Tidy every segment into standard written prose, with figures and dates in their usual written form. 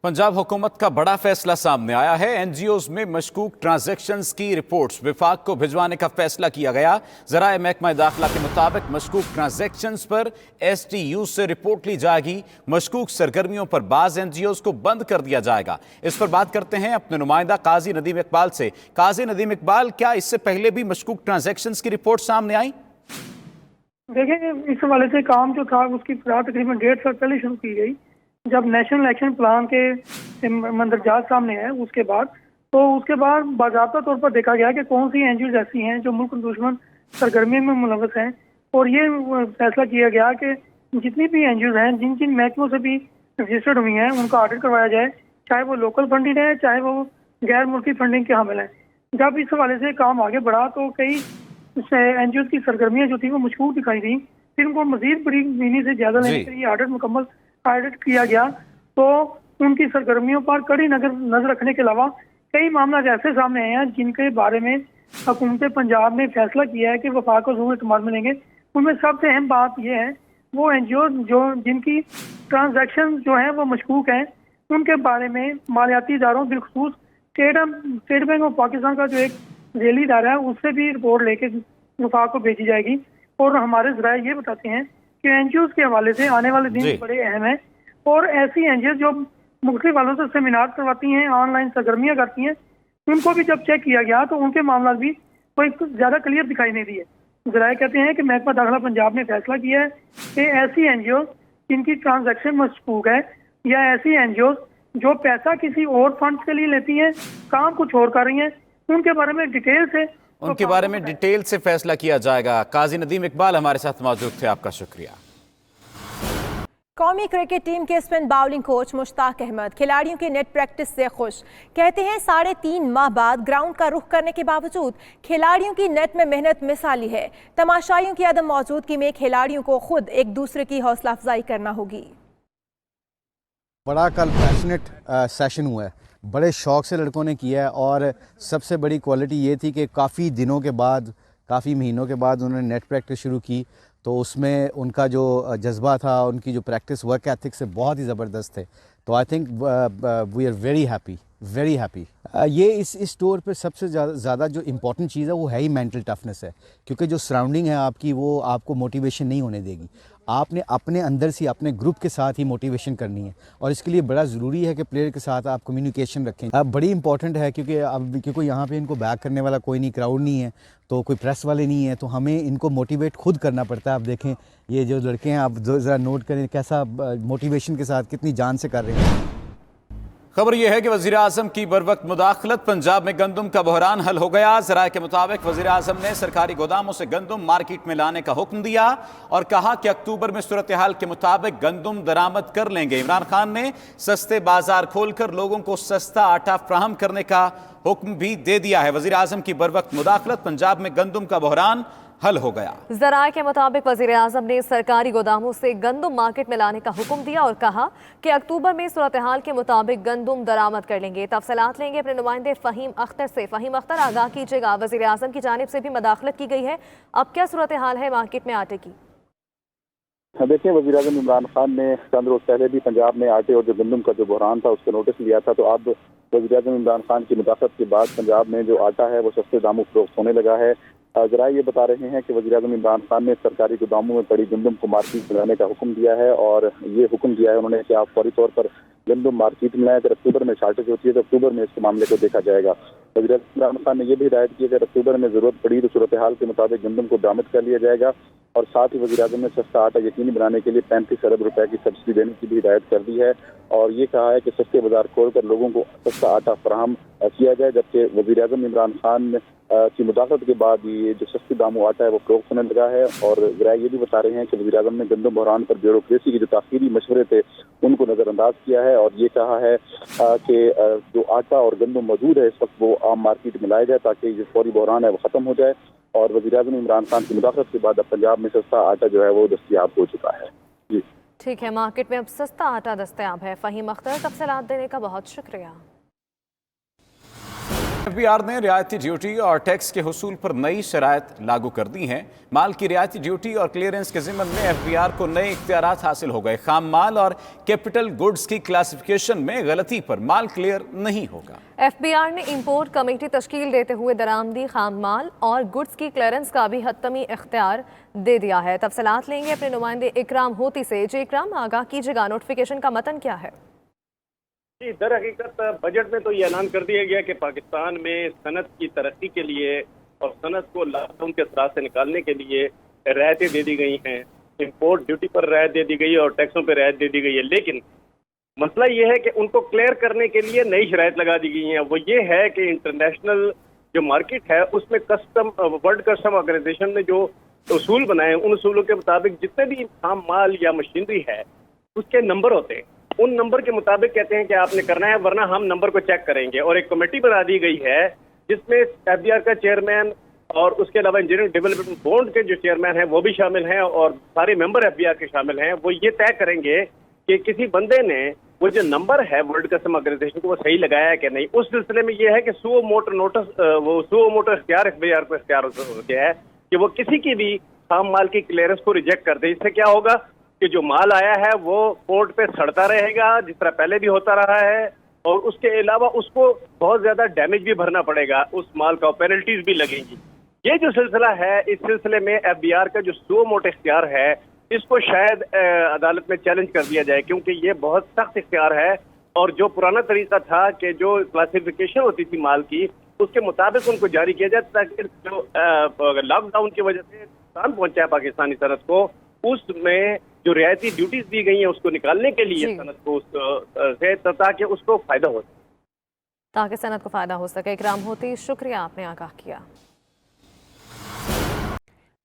पंजाब हुकूमत का बड़ा फैसला सामने आया है। एनजीओज में मशकूक ट्रांजैक्शंस की रिपोर्ट्स विफाक को भिजवाने का फैसला किया गया। जराए महकमा दाखिला के मुताबिक मशकूक ट्रांजैक्शंस पर एसटीयू से रिपोर्ट ली जाएगी। मशकूक सरगर्मियों पर बाज एनजीओज को बंद कर दिया जाएगा। इस पर बात करते हैं अपने नुमाइंदा काजी नदीम इकबाल से। काजी नदीम इकबाल, क्या इससे पहले भी मशकूक ट्रांजैक्शंस की रिपोर्ट सामने आई? देखिए, इस हवाले से काम जो था उसकी फिलहाल तकरीबन 1.5 साल पहले शुरू की गई। जब नेशनल एक्शन प्लान के मंदरजात सामने है उसके बाद बाज़ाब्ता तौर पर देखा गया कि कौन सी एनजीओज ऐसी हैं जो मुल्क दुश्मन सरगर्मी में मुलव्वस हैं, और ये फैसला किया गया कि जितनी भी एनजीओज हैं जिन जिन महकमों से भी रजिस्टर्ड हुई हैं उनका ऑडिट करवाया जाए, चाहे वो लोकल फंडिंग है चाहे वो गैर मुल्की फंडिंग के हामिल हैं। जब इस हवाले से काम आगे बढ़ा तो कई एनजीओ की सरगर्मियां जो थी वो मशकूक दिखाई दी। फिर उनको मजीद बड़ी महीने से ज्यादा लेने के लिए ऑडिट मुकम्मल ऑडिट किया गया तो उनकी सरगर्मियों पर कड़ी नजर रखने के अलावा कई मामला ऐसे सामने आए हैं जिनके बारे में हुकूमत पंजाब ने फैसला किया है कि वफाक को जरूर इस्तेमाल मिलेंगे। उनमें सबसे अहम बात यह है वो एनजीओ जो जिनकी ट्रांजैक्शन जो है वो मशकूक हैं उनके बारे में मालियाती इदारों बिलखसूस स्टेट बैंक ऑफ पाकिस्तान का जो एक जेली इदारा है उससे भी रिपोर्ट लेके वफाक को भेजी जाएगी। और हमारे जराए ये बताते हैं कि एनजीओ के हवाले से आने वाले दिन बड़े अहम हैं, और ऐसी एनजीओ जो मुख्तलिफ वालों से सेमिनार करवाती हैं, ऑनलाइन सरगर्मियाँ करती हैं, उनको भी जब चेक किया गया तो उनके मामला भी कोई ज्यादा क्लियर दिखाई नहीं दिए। जराए कहते हैं कि महकमा दाखिला पंजाब ने फैसला किया है कि ऐसी एनजीओ जिनकी ट्रांजैक्शन मशकूक है या ऐसी एनजीओ जो पैसा किसी और फंड के लिए लेती हैं, काम कुछ और कर रही हैं, उनके बारे में डिटेल से फैसला किया जाएगा। काजी नदीम इकबाल हमारे साथ मौजूद थे, आपका शुक्रिया। कौमी क्रिकेट टीम के spin bowling coach Mushtaq Ahmed खिलाड़ियों की नेट प्रैक्टिस से खुश। कहते हैं 3.5 माह बाद ग्राउंड का रुख करने के बावजूद खिलाड़ियों की नेट में मेहनत मिसाली है। तमाशाइयों की अदम मौजूदगी में खिलाड़ियों को खुद एक दूसरे की हौसला अफजाई करना होगी। बड़ा कल पैशनेट सेशन हुआ है, बड़े शौक़ से लड़कों ने किया है, और सबसे बड़ी क्वालिटी ये थी कि काफ़ी दिनों के बाद, काफ़ी महीनों के बाद उन्होंने नेट प्रैक्टिस शुरू की, तो उसमें उनका जो जज्बा था, उनकी जो प्रैक्टिस वर्क एथिक से बहुत ही ज़बरदस्त थे। तो I think we are very happy. ये इस टूर पे सबसे ज़्यादा जो इम्पोर्टेंट चीज़ है वो है ही मेंटल टफनेस है, क्योंकि जो सराउंडिंग है आपकी वो आपको मोटिवेशन नहीं होने देगी। आपने अपने अंदर से अपने ग्रुप के साथ ही मोटिवेशन करनी है, और इसके लिए बड़ा ज़रूरी है कि प्लेयर के साथ आप कम्युनिकेशन रखें। अब बड़ी इंपॉर्टेंट है क्योंकि यहाँ पे इनको बैक करने वाला कोई नहीं, क्राउड नहीं है, तो कोई प्रेस वाले नहीं है, तो हमें इनको मोटिवेट खुद करना पड़ता है। आप देखें ये जो लड़के हैं, आप ज़रा नोट करें कैसा मोटिवेशन के साथ कितनी जान से कर रहे हैं। खबर यह है कि वज़ीर आज़म की बरवक्त मुदाखलत, पंजाब में गंदम का बहरान हल हो गया। ज़राए के मुताबिक वज़ीर आज़म ने सरकारी गोदामों से गंदम मार्केट में लाने का हुक्म दिया और कहा कि अक्टूबर में सूरत हाल के मुताबिक गंदम दरामद कर लेंगे। इमरान खान ने सस्ते बाजार खोलकर लोगों को सस्ता आटा फ्राहम करने का हुक्म भी दे दिया है। वज़ीर आज़म की बरवक्त मुदाखलत, पंजाब में गंदम का बहरान हल हो गया। ज़राए के मुताबिक वज़ीर आज़म ने सरकारी गोदामों से गंदम मार्केट में लाने का हुक्म दिया और कहा कि अक्टूबर में सूरत हाल के मुताबिक गंदम दरामद कर लेंगे। तफसीलात लेंगे अपने नुमाइंदे फ़हीम अख्तर से। फ़हीम अख्तर, आगाह कीजिएगा, वज़ीर आज़म की जानिब से भी मदाखलत की गई है, अब क्या सूरत हाल है मार्केट में आटे की? देखिए, वज़ीर आज़म इमरान खान ने चंद रोज पहले भी पंजाब में आटे और जो गंदम का जो बहरान था उसका नोटिस लिया था, तो अब वज़ीर आज़म इमरान खान की मुदाखलत के बाद पंजाब में जो आटा है वो सस्ते दामों फरोख्त होने लगा है। जरा ये बता रहे हैं कि वज़ीर आज़म इमरान खान ने सरकारी गोदामों में पड़ी गंदम को मार्केट में लाने का हुक्म दिया है, और ये हुक्म दिया है उन्होंने कि आप फौरी तौर पर गंदम मार्केट में लाएं। अगर अक्टूबर में शार्टेज होती है तो अक्टूबर में इस मामले को देखा जाएगा। वज़ीर आज़म इमरान खान ने यह भी हिदायत की कि अगर अक्टूबर में ज़रूरत पड़ी तो सूरत हाल के मुताबिक गंदम को बरामद कर लिया जाएगा, और साथ ही वज़ीर आज़म ने सस्ता आटा यकीनी बनाने के लिए 35 अरब रुपए की सब्सिडी देने की भी हिदायत कर दी है, और ये कहा है कि सस्ते बाजार खोलकर लोगों को सस्ता आटा फराहम किया जाए। जबकि वज़ीर आज़म इमरान खान की मुदाखलत के बाद ये जो सस्ते दामों आटा है वो फरोख्त होने लगा है। और ज़रा ये भी बता रहे हैं कि वज़ीर आज़म ने गंदम बहरान पर ब्यूरोक्रेसी के जो ताख़ीरी मशवरे थे उनको नज़रअंदाज किया है, और ये कहा है कि जो आटा और गंदम मौजूद है इस वक्त वो आम मार्केट में लाया जाए ताकि जो फौरी बहरान है वो ख़त्म हो जाए। और वज़ीर आज़म इमरान खान की मुदाखलत के बाद अब पंजाब में सस्ता आटा जो है वो दस्तयाब हो चुका है। जी ठीक है, मार्केट में अब सस्ता आटा दस्तयाब है। फ़हीम अख्तर, तफसीलात देने का बहुत शुक्रिया। एफबीआर ने रियायती ड्यूटी और टैक्स के हुसूल पर नई शराइत लागू कर दी हैं। माल की रियायती ड्यूटी और क्लियरेंस के ज़िम्मन में एफबीआर को नए इख्तियारात हासिल हो गए। खाम माल और कैपिटल गुड्स की क्लासिफिकेशन में गलती पर माल क्लियर नहीं होगा। एफबीआर ने इंपोर्ट कमेटी तश्कील देते हुए दरामदी, खाम माल और गुड्स की क्लियरेंस का भी हतमी इख्तियार दे दिया है। तफसीलात लेंगे अपने नुमाइंदे इकराम होती से। जी इकराम, आगाह कीजिएगा, नोटिफिकेशन का मतन क्या है? जी, दर हकीकत बजट में तो ये ऐलान कर दिया गया कि पाकिस्तान में सनत की तरक्की के लिए और सनत को लॉकडाउन के असरात से निकालने के लिए रियायतें दे दी गई हैं। इंपोर्ट ड्यूटी पर रियायत दे दी गई है और टैक्सों पर रियायत दे दी गई है, लेकिन मसला ये है कि उनको क्लियर करने के लिए नई शराइत लगा दी गई हैं। वो ये है कि इंटरनेशनल जो मार्केट है उसमें वर्ल्ड कस्टम ऑर्गेनाइजेशन ने जो उसूल बनाए, उन उसूलों के मुताबिक जितने भी खाम माल या मशीनरी है उसके नंबर होते हैं। उन नंबर के मुताबिक कहते हैं कि आपने करना है, वरना हम नंबर को चेक करेंगे। और एक कमेटी बना दी गई है जिसमें एफबीआर का चेयरमैन और उसके अलावा इंजीनियरिंग डेवलपमेंट बोर्ड के जो चेयरमैन हैं वो भी शामिल हैं और सारे मेंबर एफबीआर के शामिल हैं। वो ये तय करेंगे कि किसी बंदे ने वो जो नंबर है वर्ल्ड कस्टम ऑर्गेनाइजेशन को वो सही लगाया है कि नहीं। उस सिलसिले में ये है कि सुओ मोटो इख्तियार एफबीआर को इख्तियार हो गया है कि वो किसी की भी खाम माल की क्लियरेंस को रिजेक्ट कर दे। इससे क्या होगा कि जो माल आया है वो पोर्ट पे सड़ता रहेगा जिस तरह पहले भी होता रहा है, और उसके अलावा उसको बहुत ज्यादा डैमेज भी भरना पड़ेगा उस माल का, पेनल्टीज भी लगेंगी। ये जो सिलसिला है, इस सिलसिले में एफबीआर का जो सुओ मोटो इख्तियार है इसको शायद अदालत में चैलेंज कर दिया जाए, क्योंकि ये बहुत सख्त इख्तियार है। और जो पुराना तरीका था कि जो क्लासिफिकेशन होती थी माल की उसके मुताबिक उनको जारी किया जाए, ताकि जो लॉकडाउन की वजह से नुकसान पहुंचा है पाकिस्तानी सनत को, उसमें जो रियायती ड्यूटीज दी गई हैं उसको निकालने के लिए सनत को से, ताकि उसको फायदा हो, ताकि सनत को फायदा हो सके। इकराम होती, शुक्रिया, आपने आगाह किया।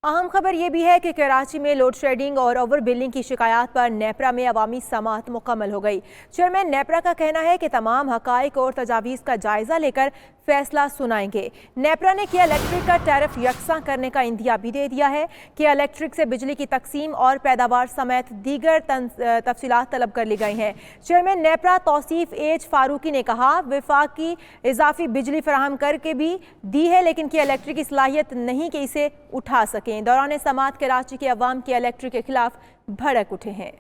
अहम खबर ये भी है कि कराची में लोड शेडिंग और ओवर बिलिंग की शिकायत पर नेपरा में अवामी समाअत मुकम्मल हो गई। चेयरमैन नेपरा का कहना है कि तमाम हकाइक और तजावीज़ का जायजा लेकर फैसला सुनाएंगे। नेपरा ने किया इलेक्ट्रिक का टैरिफ यकसा करने का इंदिया भी दे दिया है कि इलेक्ट्रिक से बिजली की तकसीम और पैदावार समेत दीगर तफसीलात तलब कर ली गई हैं। चेयरमैन नेपरा तौसीफ एच फारूकी ने कहा, विफाक की इजाफी बिजली फराहम करके भी दी है, लेकिन की इलेक्ट्रिक की सलाहियत नहीं कि इसे उठा सकें। दौरान समाअत कराची के अवाम के इलेक्ट्रिक के खिलाफ भड़क उठे हैं।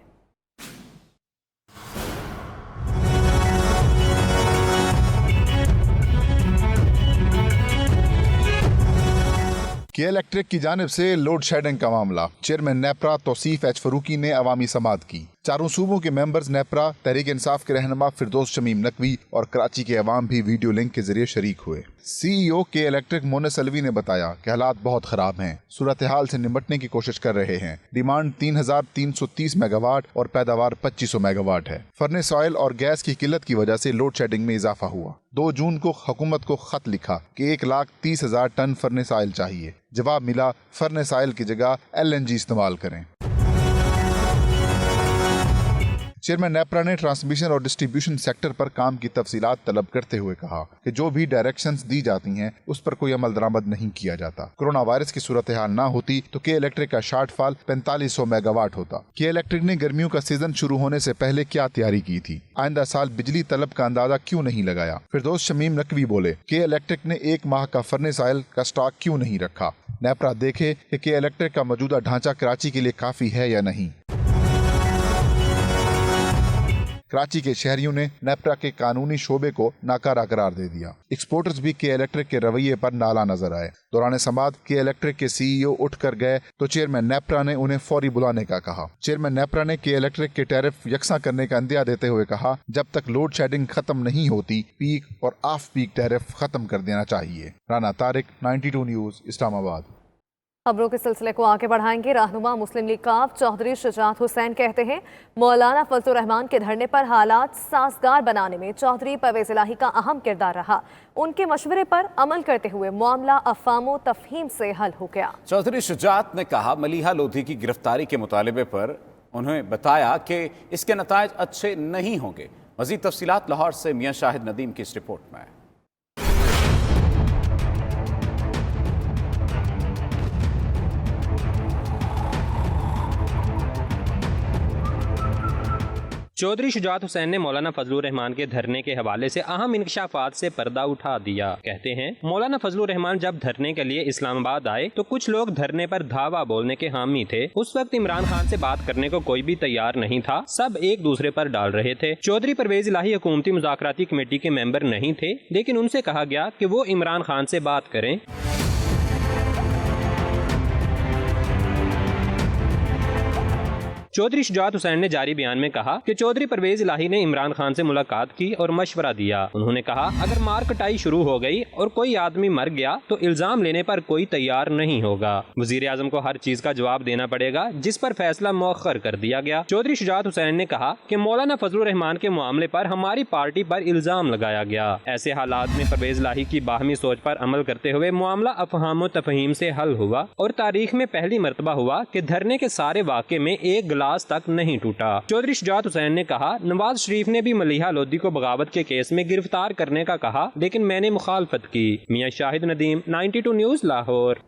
के इलेक्ट्रिक की जानिब से लोड शेडिंग का मामला, चेयरमैन नेपरा तौसीफ एच फरूकी ने अवामी समाअत की। चारों सूबों के मेंबर्स नेपरा, तहरीक इंसाफ के रहनुमा फिरदौस शमीम नकवी और कराची के अवाम भी वीडियो लिंक के जरिए शरीक हुए। CEO के इलेक्ट्रिक मोनस अलवी ने बताया कि हालात बहुत खराब हैं, सूरत हाल से निपटने की कोशिश कर रहे हैं। डिमांड 3330 मेगावाट और पैदावार 2500 मेगावाट है। फर्नेस ऑयल और गैस की किल्लत की वजह से लोड शेडिंग में इजाफा हुआ। 2 जून को हुकूमत को खत लिखा कि 1,30,000 टन फर्नेस ऑयल चाहिए। जवाब मिला, फर्नेस ऑयल की जगह LNG इस्तेमाल करें। चेयरमैन नेपरा ने ट्रांसमिशन और डिस्ट्रीब्यूशन सेक्टर पर काम की तफसीलात तलब करते हुए कहा कि जो भी डायरेक्शंस दी जाती हैं उस पर कोई अमल दरामद नहीं किया जाता। कोरोना वायरस की सूरत हाल ना होती तो के इलेक्ट्रिक का शॉर्टफॉल 4500 मेगावाट होता। के इलेक्ट्रिक ने गर्मियों का सीजन शुरू होने से पहले क्या तैयारी की थी? आइंदा साल बिजली तलब का अंदाजा क्यों नहीं लगाया? फिरदौस शमीम नकवी बोले, के इलेक्ट्रिक ने 1 माह का फर्नेस ऑयल का स्टॉक क्यों नहीं रखा? नेपरा देखे कि के इलेक्ट्रिक का मौजूदा ढांचा कराची के लिए काफी है या नहीं। कराची के शहरियों ने नेपरा के कानूनी शोबे को नाकारा करार दे दिया। एक्सपोर्टर्स भी के इलेक्ट्रिक के रवैये पर नाला नजर आए। दौरान समाअत के इलेक्ट्रिक के CEO उठ कर गए तो चेयरमैन नेपरा ने उन्हें फौरी बुलाने का कहा। चेयरमैन नेपरा ने के इलेक्ट्रिक के टैरिफ यकसा करने का इंदिया देते हुए कहा, जब तक लोड शेडिंग खत्म नहीं होती पीक और ऑफ पीक टैरिफ खत्म कर देना चाहिए। राना तारिक, 92 न्यूज, इस्लामाबाद। खबरों के सिलसिले को आगे बढ़ाएंगे। रहनुमा मुस्लिम लीग काफ चौधरी शुजात हुसैन कहते हैं, मौलाना फजलुर रहमान के धरने पर हालात साजगार बनाने में चौधरी परवेज इलाही का अहम किरदार रहा। उनके मशवरे पर अमल करते हुए मामला अफवामो तफहीम से हल हो गया। चौधरी शुजात ने कहा, मलीहा लोधी की गिरफ्तारी के मुतालबे पर उन्हें बताया कि इसके नतायज अच्छे नहीं होंगे। मजीद तफसीलात लाहौर से मियां शाहिद नदीम की इस रिपोर्ट में। चौधरी शुजात हुसैन ने मौलाना फजलुर रहमान के धरने के हवाले से अहम इंकशाफात से पर्दा उठा दिया। कहते हैं, मौलाना फजलुर रहमान जब धरने के लिए इस्लामाबाद आए तो कुछ लोग धरने पर धावा बोलने के हामी थे। उस वक्त इमरान खान से बात करने को कोई भी तैयार नहीं था, सब एक दूसरे पर डाल रहे थे। चौधरी परवेज इलाही हुकूमती मुज़ाकराती कमेटी के मेंबर नहीं थे, लेकिन उनसे कहा गया कि वो इमरान खान से बात करें। चौधरी शुजात हुसैन ने जारी बयान में कहा कि चौधरी परवेज इलाही ने इमरान खान से मुलाकात की और मशवरा दिया। उन्होंने कहा, अगर मार कटाई शुरू हो गई और कोई आदमी मर गया तो इल्जाम लेने पर कोई तैयार नहीं होगा। वजीर आजम को हर चीज का जवाब देना पड़ेगा, जिस पर फैसला मौखर कर दिया गया। चौधरी शुजात हुसैन ने कहा कि मौलाना फजलुर रहमान के मामले पर हमारी पार्टी पर इल्जाम लगाया गया। ऐसे हालात में परवेज इलाही की बाहमी सोच पर अमल करते हुए मामला अफहाम तफहीम से हल हुआ और तारीख में पहली मरतबा हुआ कि धरने के सारे वाक़े में एक गिलास तक नहीं टूटा। चौधरी शुजात हुसैन ने कहा, नवाज शरीफ ने भी मलिहा लोधी को बगावत के केस में गिरफ्तार करने का कहा, लेकिन मैंने मुखालफत की। मियां शाहिद नदीम, 92 न्यूज़, लाहौर।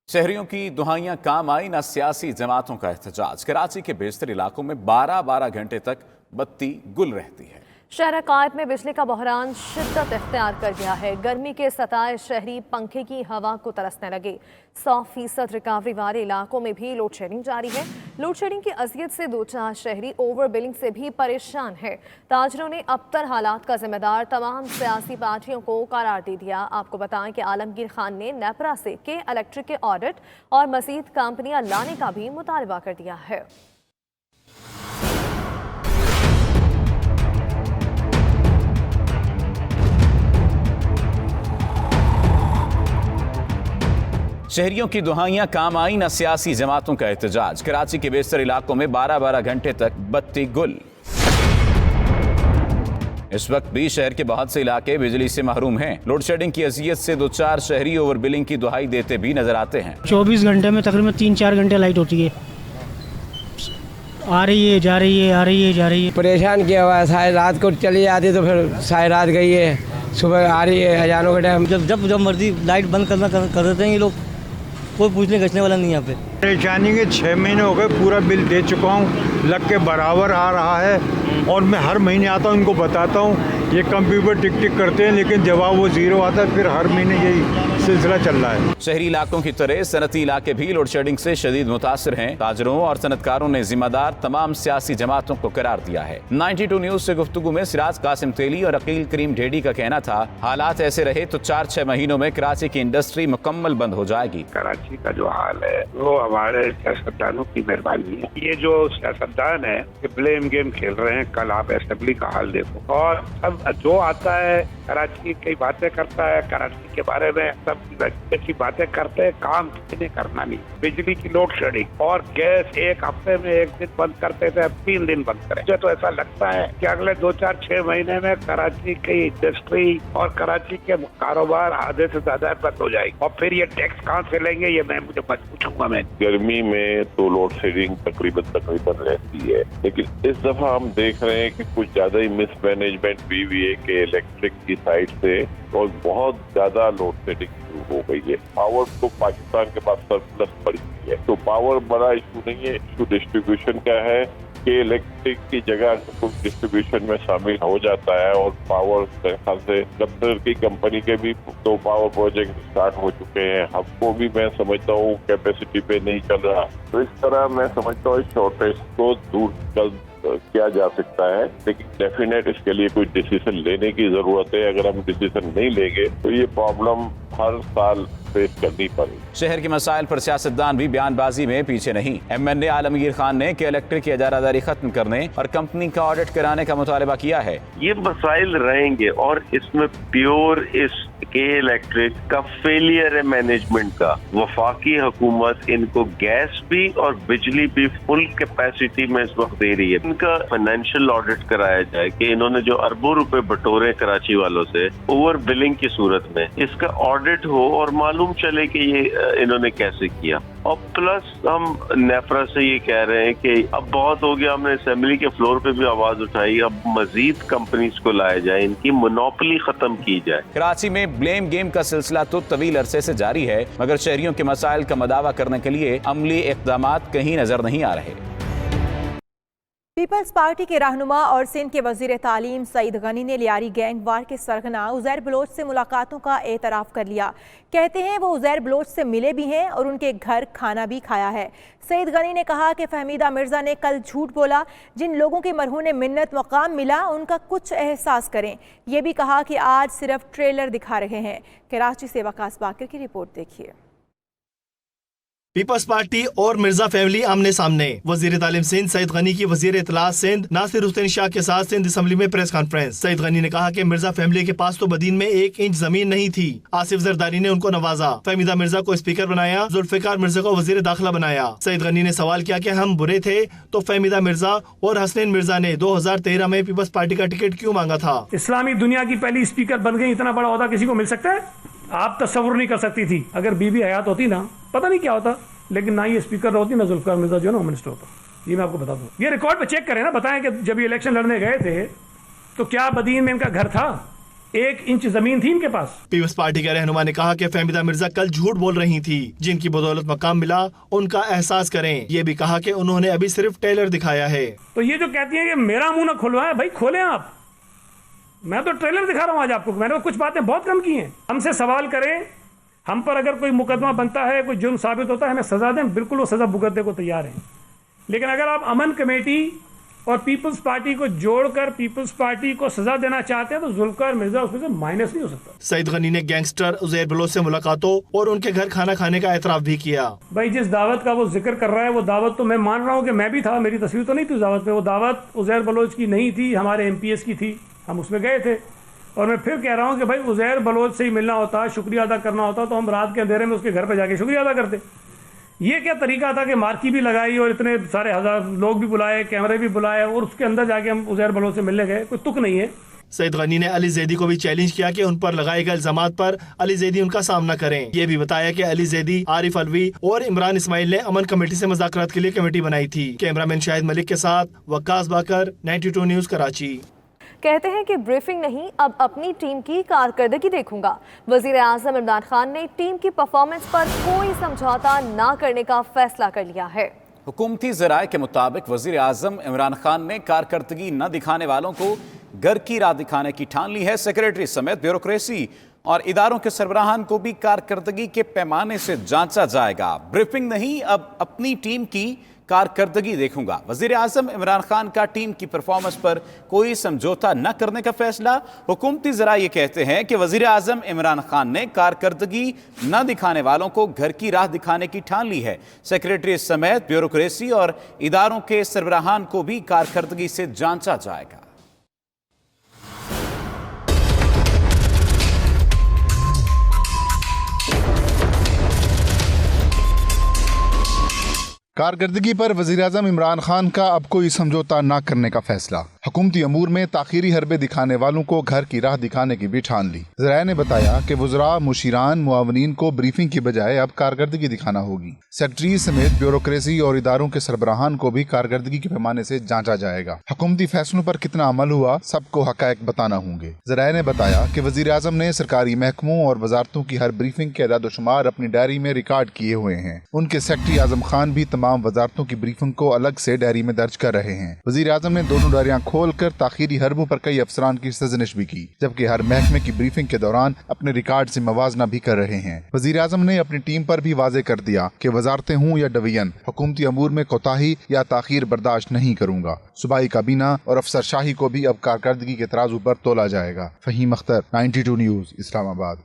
शहरियों की दुहाइयां काम आई, न सियासी जमातों का एहतजाज। कराची के बेशतर इलाकों में 12-12 घंटे तक बत्ती गुल रहती है। शहर कायद में बिजली का बहरान शिद्दत इख्तियार कर गया है। गर्मी के सताए शहरी पंखे की हवा को तरसने लगे। 100% रिकवरी वाले इलाकों में भी लोड शेडिंग जारी है। लोड शेडिंग की अजियत से दो चार शहरी ओवर बिलिंग से भी परेशान है। ताजरों ने अबतर हालात का जिम्मेदार तमाम सियासी पार्टियों को करार दे दिया। आपको बताएं कि आलमगीर खान ने नेपरा से के इलेक्ट्रिक के ऑडिट और मजीद कंपनियां लाने का भी मुतालबा कर दिया है। शहरियों की दुहाइयां काम आई, न सियासी जमातों का एहतजाज। कराची के बेशतर इलाकों में 12-12 घंटे तक बत्ती गुल। इस वक्त भी शहर के बहुत से इलाके बिजली से महरूम हैं। लोड शेडिंग की अजियत से दो चार शहरी ओवर बिलिंग की दुहाई देते भी नजर आते हैं। 24 घंटे में तकरीबन 3-4 घंटे लाइट होती है, आ रही है जा रही है, आ रही है जा रही है। परेशान किया हुआ है। सारी रात को चली जाती तो फिर सारी रात गई है, सुबह आ रही है अजानों के टाइम। जब मर्जी लाइट बंद कर देते हैं ये लोग, कोई पूछने गछने वाला नहीं यहाँ पे। परेशानी के 6 महीने हो गए, पूरा बिल दे चुका हूँ, लग के बराबर आ रहा है। और मैं हर महीने आता हूँ, इनको बताता हूँ, ये कंप्यूटर टिक टिक करते हैं लेकिन जवाब वो जीरो आता है। फिर हर महीने यही सिलसिला चल रहा है। शहरी इलाकों की तरह सनती इलाके भी लोड शेडिंग से शदीद मुतासिर हैं। ताजरों और सनतकारों ने जिम्मेदार तमाम सियासी जमातों को करार दिया है। 92 न्यूज से गुफ्तगू में सिराज कासिम तेली और अकील करीम ढेडी का कहना था, हालात ऐसे रहे तो 4-6 महीनों में कराची की इंडस्ट्री मुकम्मल बंद हो जाएगी। कराची का जो हाल है वो हमारे सियासतदानों की मेहरबानी है। ये जो सियासतदान है ब्लेम गेम खेल रहे हैं। कल आप असेंबली का हाल देखो, और अब जो आता है कराची की बातें करता है, कराची के बारे में सब ऐसी बातें करते हैं, काम किसी करना नहीं। बिजली की लोड शेडिंग और गैस एक हफ्ते में 1 दिन बंद करते थे, अब 3 दिन बंद करें। मुझे तो ऐसा लगता है कि अगले 2-4-6 महीने में कराची की इंडस्ट्री और कराची के कारोबार आधे से ज्यादा बंद हो जाएगी। और फिर ये टैक्स कहाँ से लेंगे, ये मैं मुझे मत पूछूंगा। मैं गर्मी में तो लोड शेडिंग तकरीबन रहती है, लेकिन इस दफा हम देख रहे हैं कि कुछ ज्यादा ही मिसमैनेजमेंट हुई है कि इलेक्ट्रिक की साइड से, और बहुत ज्यादा लोड शेडिंग शुरू हो गई है। पावर तो पाकिस्तान के पास सरप्लस पड़ी हुई है, तो पावर बड़ा इशू नहीं है। इशू डिस्ट्रीब्यूशन का है कि इलेक्ट्रिक की जगह कुछ डिस्ट्रीब्यूशन में शामिल हो जाता है। और पावर ख्याल से दफ्तर की कंपनी के भी 2 पावर प्रोजेक्ट स्टार्ट हो चुके हैं। हमको भी मैं समझता हूँ कैपेसिटी पे नहीं चल रहा, तो इस तरह मैं समझता हूँ शॉर्टेज को दूर किया जा सकता है। लेकिन डेफिनेट इसके लिए कोई डिसीजन लेने की जरूरत है। अगर हम डिसीजन नहीं लेंगे तो ये प्रॉब्लम हर साल फेस करनी पड़ेगी। शहर के मसाइल पर सियासतदान भी बयानबाजी में पीछे नहीं। MNA आलमगीर खान ने के इलेक्ट्रिक की इजारादारी खत्म करने और कंपनी का ऑडिट कराने का मुतालबा किया है। ये मसाइल रहेंगे और इसमें प्योर इस के इलेक्ट्रिक का फेलियर है मैनेजमेंट का। वफाकी हुकूमत इनको गैस भी और बिजली भी फुल कैपेसिटी में इस वक्त दे रही है। इनका फाइनेंशियल ऑडिट कराया जाए कि इन्होंने जो अरबों रुपए बटोरे कराची वालों से ओवर बिलिंग की सूरत में, इसका ऑडिट हो और मालूम चले कि ये इन्होंने कैसे किया। और प्लस हम नेपरा से ये कह रहे हैं कि अब बहुत हो गया, हमने असेंबली के फ्लोर पे भी आवाज उठाई, अब मजीद कंपनीज को लाया जाए, इनकी मोनोपोली खत्म की जाए। कराची में ब्लेम गेम का सिलसिला तो तवील अरसे से जारी है, मगर शहरियों के मसाइल का मदावा करने के लिए अमली इक़दामात कहीं नजर नहीं आ रहे। पीपल्स पार्टी के रहनुमा और सिंध के वजीर तालीम सईद गनी ने लियारी गैंग वार के सरगना उज़ैर बलोच से मुलाकातों का एतराफ़ कर लिया। कहते हैं वो उज़ैर बलोच से मिले भी हैं और उनके घर खाना भी खाया है। सईद गनी ने कहा कि फहमीदा मिर्ज़ा ने कल झूठ बोला। जिन लोगों की मरहून मिन्नत मकाम मिला उनका कुछ एहसास करें। ये भी कहा कि आज सिर्फ ट्रेलर दिखा रहे हैं। कराची से वकास बाकर की रिपोर्ट देखिए। पीपल्स पार्टी और मिर्जा फैमिली आमने सामने। वजीर तालीम सिंध सईद गनी की वजीर इत्तलात सिंध नासिर हुसैन शाह के साथ सिंध असम्बली में प्रेस कॉन्फ्रेंस। सईद गनी ने कहा कि मिर्जा फैमिली के पास तो बदीन में 1 इंच जमीन नहीं थी। आसिफ जरदारी ने उनको नवाजा। फहमीदा मिर्जा को स्पीकर बनाया, जुल्फिकार मिर्जा को वजीर दाखिला बनाया। सईद गनी ने सवाल किया कि हम बुरे थे तो फहमीदा मिर्जा और हसनैन मिर्जा ने 2013 में पीपल्स पार्टी का टिकट क्यों मांगा था। इस्लामी दुनिया की पहली स्पीकर बन गई, इतना बड़ा ओहदा किसी को मिल सकता है? आप तस्वुर नहीं कर सकती थी। अगर बीबी हयात होती ना, पता नहीं क्या होता, लेकिन ना ये स्पीकर होती ना जुल्फिकार मिर्जा जो है ना मिनिस्टर होता। ये मैं आपको बता दूं। ये रिकॉर्ड पे चेक करें ना, बताएं कि जब ये इलेक्शन लड़ने गए थे तो क्या बदीन में इनका घर था? 1 इंच जमीन थी इनके पास। पीपल्स पार्टी के रहनुमा ने कहा कि फहमीदा मिर्जा कल झूठ बोल रही थी। जिनकी बदौलत मकाम मिला उनका एहसास करें। ये भी कहा कि उन्होंने अभी सिर्फ ट्रेलर दिखाया है। तो ये जो कहती है कि मेरा मुंह ना खुलवाए, भाई खोलें आप। मैं तो ट्रेलर दिखा रहा हूँ आज आपको। मैंने कुछ बातें बहुत कम की हैं। हमसे सवाल करें, हम पर अगर कोई मुकदमा बनता है, कोई जुर्म साबित होता है, हमें सजा दें, बिल्कुल वो सजा भुगतने को तैयार हैं। लेकिन अगर आप अमन कमेटी और पीपल्स पार्टी को जोड़कर पीपल्स पार्टी को सजा देना चाहते हैं तो जुल्फिकार मिर्जा उसमें से माइनस नहीं हो सकता। सईद गनी ने गैंगस्टर उज़ैर बलोच से मुलाकातों और उनके घर खाना खाने का एतराफ भी किया। भाई जिस दावत का वो जिक्र कर रहा है, वो दावत तो मैं मान रहा हूँ कि मैं भी था, मेरी तस्वीर तो नहीं थी उस दावत पे। वो दावत उज़ैर बलोच की नहीं थी, हमारे MPS की थी, हम उसमें गए थे। और मैं फिर कह रहा हूँ कि भाई उज़ैर बलोच से ही मिलना होता, शुक्रिया अदा करना होता तो हम रात के अंधेरे में उसके घर पे जाके शुक्रिया अदा करते। ये क्या तरीका था कि मार्की भी लगाई और इतने सारे हजार लोग भी बुलाए, कैमरे भी बुलाए और उसके अंदर जाके हम उज़ैर बलोच से मिलने गए? कोई तुक नहीं है। सईद गनी ने अली जैदी को भी चैलेंज किया कि उन पर लगाए गए इल्जामात पर अली जैदी उनका सामना करें। ये भी बताया कि अली जैदी, आरिफ अलवी और इमरान इस्माइल ने अमन कमेटी से मुज़ाकरात के लिए कमेटी बनाई थी। कैमरामैन शाहिद मलिक के साथ वकास बाकर, 92 न्यूज़ कराची। कहते हैं कि ब्रीफिंग नहीं, अब अपनी टीम की कारकर्दगी देखूंगा। वजीर आजम इमरान खान ने टीम की परफॉर्मेंस पर कोई समझौता ना करने का फैसला कर लिया है। हुकूमती ज़राए के मुताबिक वजीर आजम इमरान खान ने कारकर्दगी न दिखाने वालों को घर की राह दिखाने की ठान ली है। सेक्रेटरी समेत ब्यूरोक्रेसी और इदारों के सरबराहान को भी कारकर्दगी के पैमाने से जांचा जाएगा। ब्रीफिंग नहीं, अब अपनी टीम की कारकर्दगी देखूंगा। वजीर आजम इमरान खान का टीम की परफॉर्मेंस पर कोई समझौता न करने का फैसला। हुकूमती ज़रा ये कहते हैं कि वजीर आजम इमरान खान ने कारकर्दगी न दिखाने वालों को घर की राह दिखाने की ठान ली है। सेक्रेटरी समेत ब्यूरोक्रेसी और इदारों के सरबराहान को भी कारकर्दगी से जांचा जाएगा। कारकर्दगी पर वज़ीर-ए-आज़म इमरान खान का अब कोई समझौता न करने का फैसला। हुकूमती अमूर में ताखीरी हरबे दिखाने वालों को घर की राह दिखाने की भी ठान ली। ज़राए ने बताया कि वज़रा, मुशीरान, मुआवनीन को ब्रीफिंग की बजाय अब कारकर्दगी दिखाना होगी। सेक्रेटरी समेत ब्यूरोक्रेसी और इदारों के सरबराहान को भी कारकर्दगी के पैमाने से जांचा जाएगा। हुकूमती फैसलों पर कितना अमल हुआ, सबको हकायक बताना होंगे। ज़राए ने बताया कि वज़ीर-ए-आज़म ने सरकारी महकमों और वजारतों की हर ब्रीफिंग के अदाद-ओ-शुमार अपनी डायरी में रिकॉर्ड किए हुए हैं। उनके सेक्रेटरी आज़म खान भी तमाम वजारतों की ब्रीफिंग को अलग से डायरी में दर्ज कर रहे हैं। वज़ीर-ए-आज़म ने दोनों डायरियां खोलकर ताखीरी हरबों पर कई अफसरान की सजनिश भी की, जबकि हर महकमे की ब्रीफिंग के दौरान अपने रिकॉर्ड से मवाजना भी कर रहे हैं। वज़ीर-ए-आज़म ने अपनी टीम पर भी वाज़े कर दिया कि वजारतें हों या डिवीजन, हुकूमती अमूर में कोताही या ताखीर बर्दाश्त नहीं करूंगा। सूबाई काबीना और अफसरशाही को भी अब कारकर्दगी के तराजू पर तोला जाएगा। फहीम अख्तर, 92 न्यूज़, इस्लामाबाद।